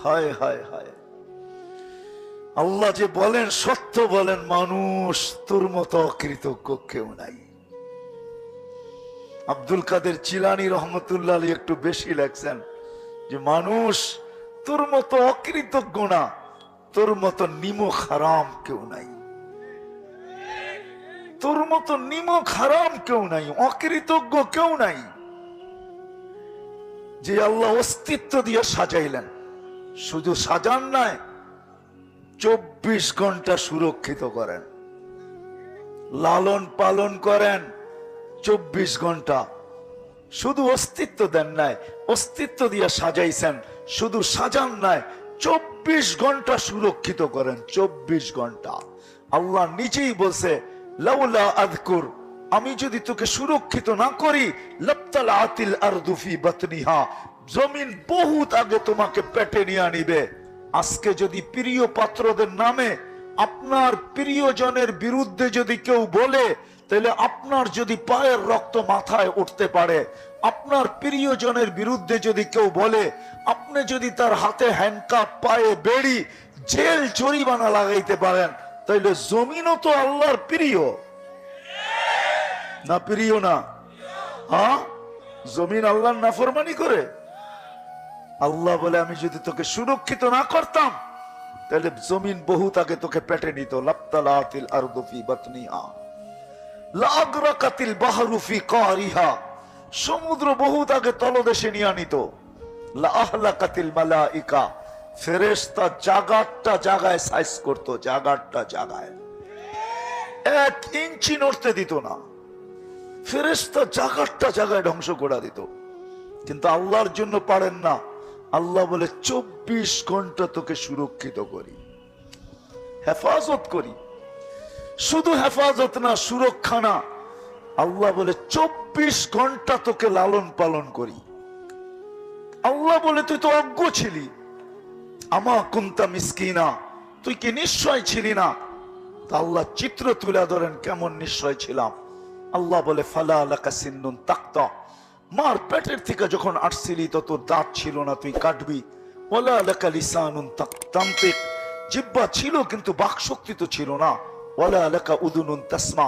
হায় হায় হায়, আল্লাহ যে বলেন সত্য বলেন, মানুষ তোর মতো অকৃতজ্ঞ কেউ নাই। আব্দুল কাদের জিলানী রহমতুল্লাহ আলাইহি একটু বেশি লেখছেন যে মানুষ তোর মতো অকৃতজ্ঞ না, তোর মতো নিমক হারাম কেউ নাই, তোর মতো নিমক হারাম কেউ নাই, অকৃতজ্ঞ কেউ নাই। যে আল্লাহ অস্তিত্ব দিয়ে সাজাইলেন, শুধু সাজান নাই, 24 ঘন্টা সুরক্ষিত করেন, লালন পালন করেন 24 ঘন্টা। শুধু অস্তিত্ব দেন নাই, অস্তিত্ব দিয়ে সাজাইছেন, শুধু সাজান নাই, 24 ঘন্টা সুরক্ষিত করেন, 24 ঘন্টা। আল্লাহ নিজেই বলছে, লাউলা আযকুর, আমি যদি তোকে সুরক্ষিত না করি, লাবতালাতিল আরদু ফি বাতনিহা, জমিন বহুত আগে তোমাকে পেটে নিয়ে নিবে। আজকে যদি প্রিয় পাত্রদের নামে আপনার প্রিয়জনের বিরুদ্ধে যদি কেউ বলে, তাহলে আপনার যদি পায়ের রক্ত মাথায় উঠতে পারে। আপনার প্রিয়জনের বিরুদ্ধে যদি কেউ বলে, আপনি যদি তার হাতে হ্যান্ডকাপ, পায়ে বেড়ি, জেল জরিমানা লাগাইতে পারেন, তাহলে জমিনও তো আল্লাহর প্রিয় না? প্রিয় না? হ্যাঁ, জমিন আল্লাহর নাফরমানি করে। আল্লাহ বলে, আমি যদি তোকে সুরক্ষিত না করতাম, তাহলে জমিন বহুত আগে তোকে পেটে নিত। লাবতালাতিল আরদু ফি বাতনিহা লাগরাকাতিল বাহরু ফি কারিহা, সমুদ্র বহুত আগে তলদেশে নিয়ে নিত। লাআহলাকাতিল মালাইকা, ফেরেশতা জাগারটা জাগায় সাইজ করত, জাগারটা জাগায় 1 ইঞ্চি নড়তে দিত না। ফেরেশতা জাগারটা জাগায় ধ্বংস করে দিত। কিন্তু আল্লাহর জন্য পারেন না। আল্লাহ বলে, 24 ঘন্টা তোকে সুরক্ষিত করি, হেফাজত করি। শুধু হেফাজত না, সুরক্ষা না, আল্লাহ বলে 24 ঘন্টা তোকে লালন পালন করি। আল্লাহ বলে, তুই তো অজ্ঞ ছিলি, আমা কুনতা মিসকিনা, তুই কি নিশ্চয় ছিলি না? তা আল্লাহ চিত্র তুলে ধরেন কেমন নিশ্চয় ছিলাম। আল্লাহ বলে, ফালা লাকা সিন্নুন তাক্তা, মার পেটের থেকে যখন আসছিলি তো তোর দাঁত ছিল না, তুই কাটবি। ওয়ালা লাকা লিসানুন তান্তিক, জিহ্বা ছিল কিন্তু বাক শক্তি তো ছিল না। ওয়ালা লাকা উযুনুন তাসমা,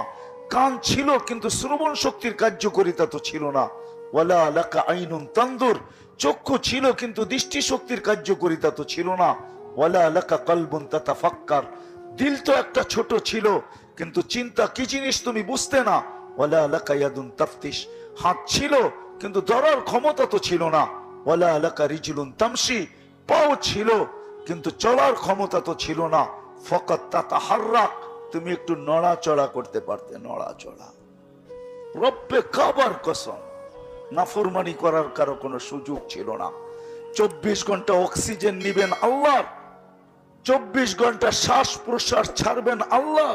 কান ছিল কিন্তু শ্রবণ শক্তির কার্যকারিতা তো ছিল না। ওয়ালা লাকা আইনুন তানদুর, চক্ষু ছিল কিন্তু দৃষ্টি শক্তির কার্যকারিতা তো ছিল না। ওয়ালা লাকা কলবুন তাতাফাক্কার, দিল তো একটা ছোট ছিল কিন্তু চিন্তা কি জিনিস তুমি বুঝতে না। ওয়ালা লাকা ইয়াদুন তাফতিশ, হাত ছিল কিন্তু ধরার ক্ষমতা তো ছিল না। ওয়ালা লাকা রিজলুন তামশি, পাও ছিল কিন্তু চলার ক্ষমতা তো ছিল না। ফাকাত তাতাহাররাক, তুমি একটু নড়াচড়া করতে পারতে, নড়াচড়া। রব্বে কাবার কসম, নাফরমানি করার কারো কোনো সুযোগ ছিল না। 24 ঘন্টা অক্সিজেন নিবেন আল্লাহ, 24 ঘন্টা শ্বাস প্রশ্বাস ছাড়বেন আল্লাহ,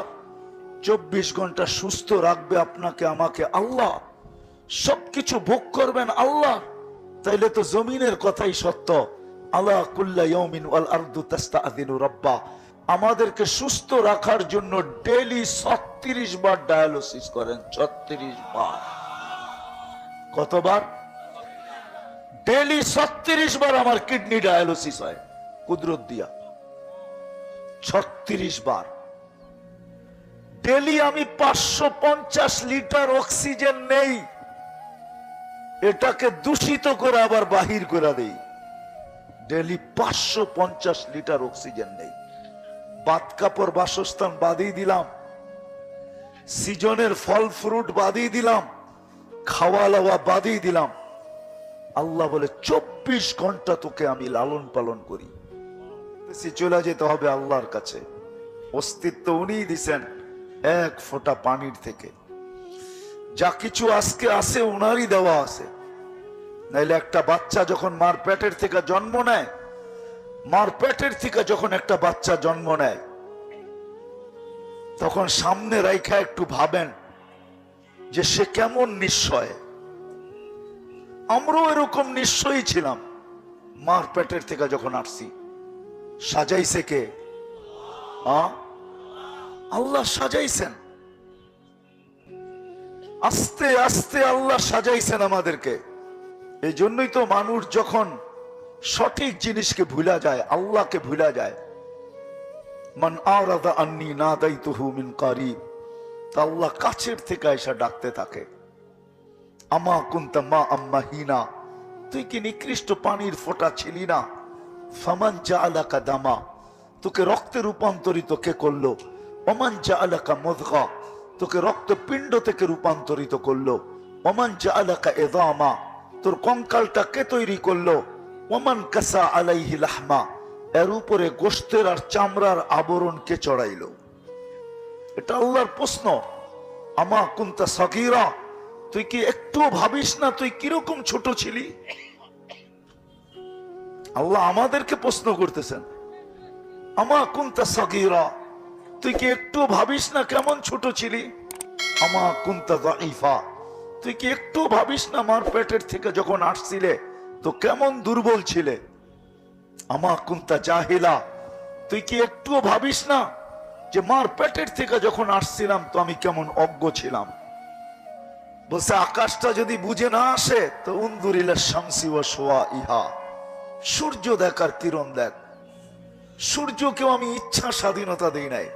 24 ঘন্টা সুস্থ রাখবে আপনাকে আমাকে আল্লাহ, সবকিছু ভোগ করবেন আল্লাহ। তাইলে তো জমিনের কথাই সত্য। আলা কুল্লা ইয়াউমিন ওয়াল আরদু তাস্তাআযিনু রাব্বা, আমাদেরকে সুস্থ রাখার জন্য ডেইলি 36 বার ডায়ালিসিস করেন। 36 বার। কতবার? ডেইলি 36 বার আমার কিডনি ডায়ালিসিস হয় কুদরত দিয়া। 36 বার। ডেইলি আমি 550 লিটার অক্সিজেন নেই, এটাকে দূষিত করে আবার বাহির করে দেই। ডেইলি 550 লিটার অক্সিজেন নেই। বাত কাপড় বাসস্থান বাদিয়ে দিলাম, সিজনের ফল ফ্রুট বাদিয়ে দিলাম, খাওয়া দাওয়া বাদিয়ে দিলাম। আল্লাহ বলে 24 ঘন্টা তোকে আমি লালন পালন করি। চলে যেতে হবে আল্লাহর কাছে। অস্তিত্ব উনিই দিছেন 1 ফোঁটা পানির থেকে। যা কিছু আজকে আছে উনারই দেওয়া আছে। নাইলে একটা বাচ্চা যখন মার পেটের থেকে জন্ম নেয়, মার পেটের থেকে যখন একটা বাচ্চা জন্ম নেয়, তখন সামনে রাইখা একটু ভাবেন যে সে কেমন নিশ্চয়। আমরাও এরকম নিশ্চয়ই ছিলাম মার পেটের থেকে যখন আসছি। সাজাইছে কে? আল্লাহ সাজাইছেন। আস্তে আস্তে আল্লাহ সাজাইছেন আমাদেরকে। এই জন্যই তো মানুষ যখন সঠিক জিনিসকে ভুলা যায়, আল্লাহকে ভুলা যায়। মান আরাদা আন্নি নাদাইতুহু মিন কারিব, তা আল্লাহ কাছের থেকে এসে ডাকতে থাকে। আমা কুনতা মা আম্মাহিনা, তুই কি নিকৃষ্ট পানির ফোঁটা ছিলি না? ফামান জাআলাকা দামা, তোকে রক্তে রূপান্তরিত কে করলো? ওমান জাআলাকা মুদগা, তোকে রক্তপিণ্ড থেকে রূপান্তরিত করলো। ওমান জাআলাকা ইযামা, তোর কঙ্কালটা কে তৈরি করলো? ওমান কাসা আলাইহি লাহমা, এর উপরে গোশতের আর চামড়ার আবরণ কে চড়াইলো? এটা আল্লাহর প্রশ্ন। আমা কুনতা সাগীরা, তুই কি একটু ভাবিস না তুই কিরকম ছোট ছিলি? আল্লাহ আমাদেরকে প্রশ্ন করতেছেন, আমা কুনতা সাগীরা, তুই কি একটু ভাবিস না কেমন ছোট ছিলি? আমা কুনতা যায়ীফা, তুই কি একটু ভাবিস না মার পেটের থেকে যখন আসছিলে তো কেমন দুর্বল ছিলে? আমা কুনতা জাহিলা, তুই কি একটু ভাবিস না যে মার পেটের থেকে যখন আসছিলাম তো আমি কেমন অজ্ঞ ছিলাম? বলছে আকাশটা যদি বুঝে না আসে তো উনদুরিলা শামসি ওয়া শুআইহা, সূর্য দেখার কিরণ দেখ। সূর্যকেও আমি ইচ্ছা স্বাধীনতা দেই নাই,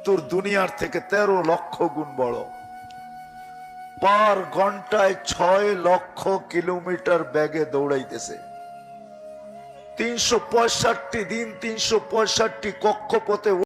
তোর দুনিয়ার থেকে 13 লক্ষ গুণ বড়। পার ঘন্টায় 6 লক্ষ কিলোমিটার বেগে দৌড়াইতেছে। 365 দিন 365 কক্ষপথে